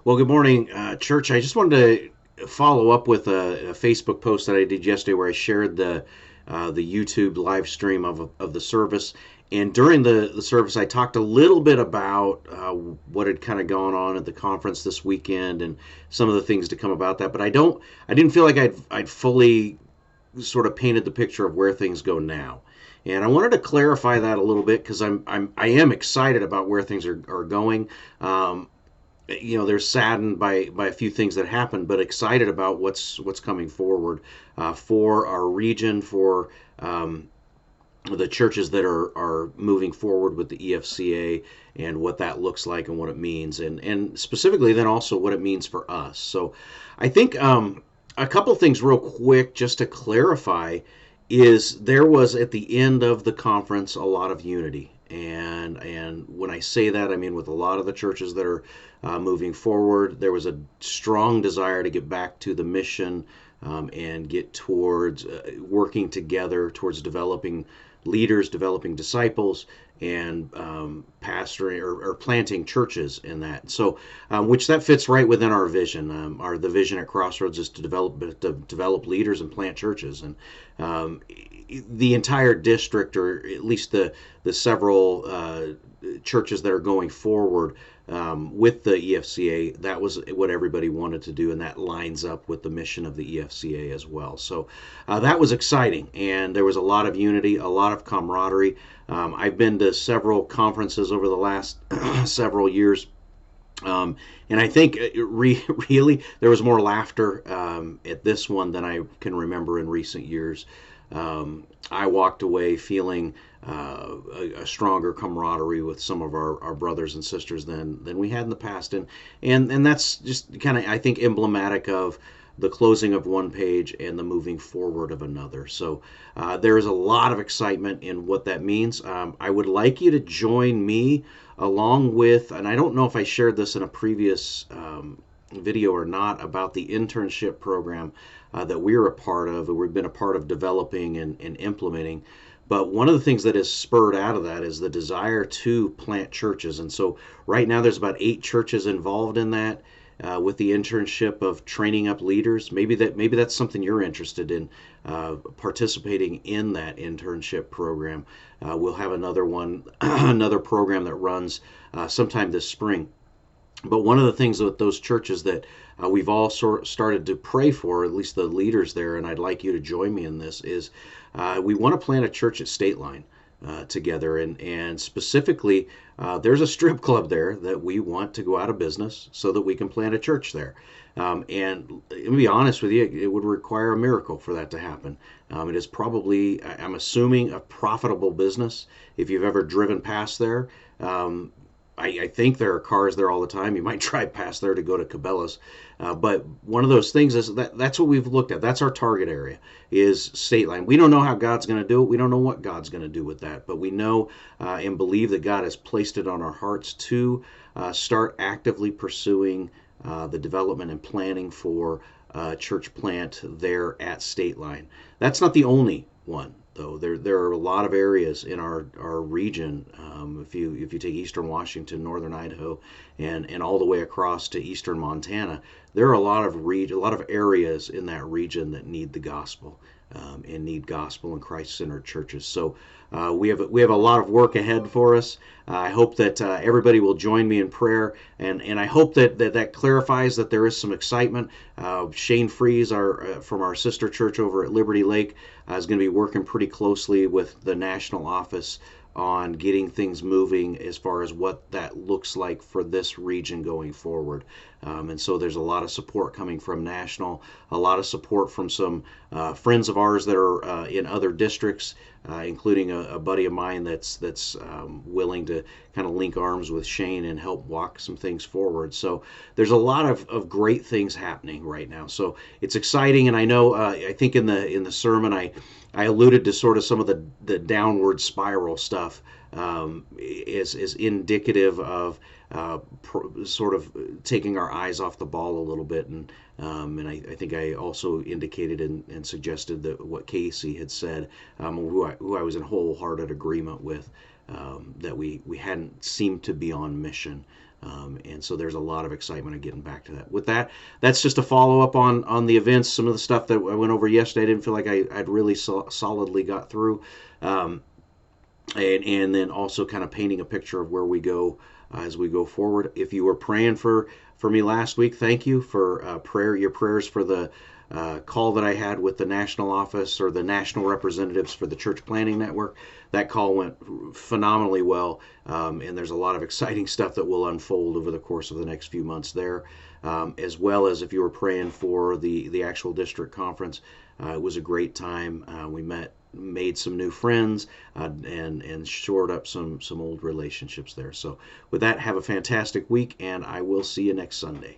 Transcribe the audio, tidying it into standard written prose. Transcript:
Well, good morning, Church. I just wanted to follow up with a Facebook post that I did yesterday where I shared the YouTube live stream of the service. And during the service, I talked a little bit about what had kind of gone on at the conference this weekend and some of the things to come about that. But I didn't feel like I'd fully sort of painted the picture of where things go now. And I wanted to clarify that a little bit because I am excited about where things are going. Um, they're saddened by a few things that happened, but excited about what's coming forward for our region, for the churches that are moving forward with the EFCA and what that looks like and what it means, and specifically then also what it means for us. So, I think a couple things real quick just to clarify is there was at the end of the conference a lot of unity. And when I say that, I mean with a lot of the churches that are moving forward, there was a strong desire to get back to the mission and get towards working together towards developing leaders, developing disciples, and pastoring or planting churches in that. So, which that fits right within our vision. The vision at Crossroads is to develop leaders and plant churches, and the entire district, or at least the several churches that are going forward with the EFCA, that was what everybody wanted to do, and that lines up with the mission of the EFCA as well. So that was exciting, and there was a lot of unity, a lot of camaraderie. I've been to several conferences over the last several years. And I think really there was more laughter at this one than I can remember in recent years. I walked away feeling a stronger camaraderie with some of our brothers and sisters than we had in the past, and that's just kind of, I think, emblematic of the closing of one page and the moving forward of another. So there is a lot of excitement in what that means. I would like you to join me along with, and I don't know if I shared this in a previous video or not, about the internship program that we're a part of, and we've been a part of developing and implementing. But one of the things that is spurred out of that is the desire to plant churches. And so right now there's about 8 churches involved in that. With the internship of training up leaders, maybe that's something you're interested in, participating in that internship program. We'll have another one, another program that runs sometime this spring. But one of the things with those churches that we've all started to pray for, at least the leaders there, and I'd like you to join me in this, is we want to plant a church at State Line together. And specifically, there's a strip club there that we want to go out of business so that we can plant a church there. And to be honest with you, it would require a miracle for that to happen. It is probably, I'm assuming, a profitable business. If you've ever driven past there, I think there are cars there all the time. You might drive past there to go to Cabela's. But one of those things is that's what we've looked at. That's our target area, is State Line. We don't know how God's going to do it. We don't know what God's going to do with that. But we know and believe that God has placed it on our hearts to start actively pursuing the development and planning for church plant there at State Line. That's not the only one, though. There are a lot of areas in our region. If you take eastern Washington, northern Idaho, and all the way across to eastern Montana, there are a lot of areas in that region that need the gospel. And need gospel and Christ-centered churches. So we have a lot of work ahead for us. I hope that everybody will join me in prayer, and I hope that clarifies that there is some excitement. Shane Fries, from our sister church over at Liberty Lake, is going to be working pretty closely with the national office on getting things moving as far as what that looks like for this region going forward. And so there's a lot of support coming from national, a lot of support from some friends of ours that are in other districts, including a buddy of mine that's willing to kind of link arms with Shane and help walk some things forward. So there's a lot of great things happening right now. So it's exciting, and I know I think in the sermon I alluded to sort of some of the downward spiral stuff is indicative of sort of taking our eyes off the ball a little bit, and I think I also indicated and suggested that what Casey had said, who I was in wholehearted agreement with, that we hadn't seemed to be on mission. And so there's a lot of excitement of getting back to that. With that, that's just a follow up on the events. Some of the stuff that I went over yesterday, I didn't feel like I'd really solidly got through. Um, and then also kind of painting a picture of where we go as we go forward. If you were praying for me last week, thank you for your prayers for the call that I had with the national office or the national representatives for the Church Planning Network. That call went phenomenally well, and there's a lot of exciting stuff that will unfold over the course of the next few months there, as well as if you were praying for the actual district conference. It was a great time. We made some new friends, and shored up some old relationships there. So with that, have a fantastic week, and I will see you next Sunday.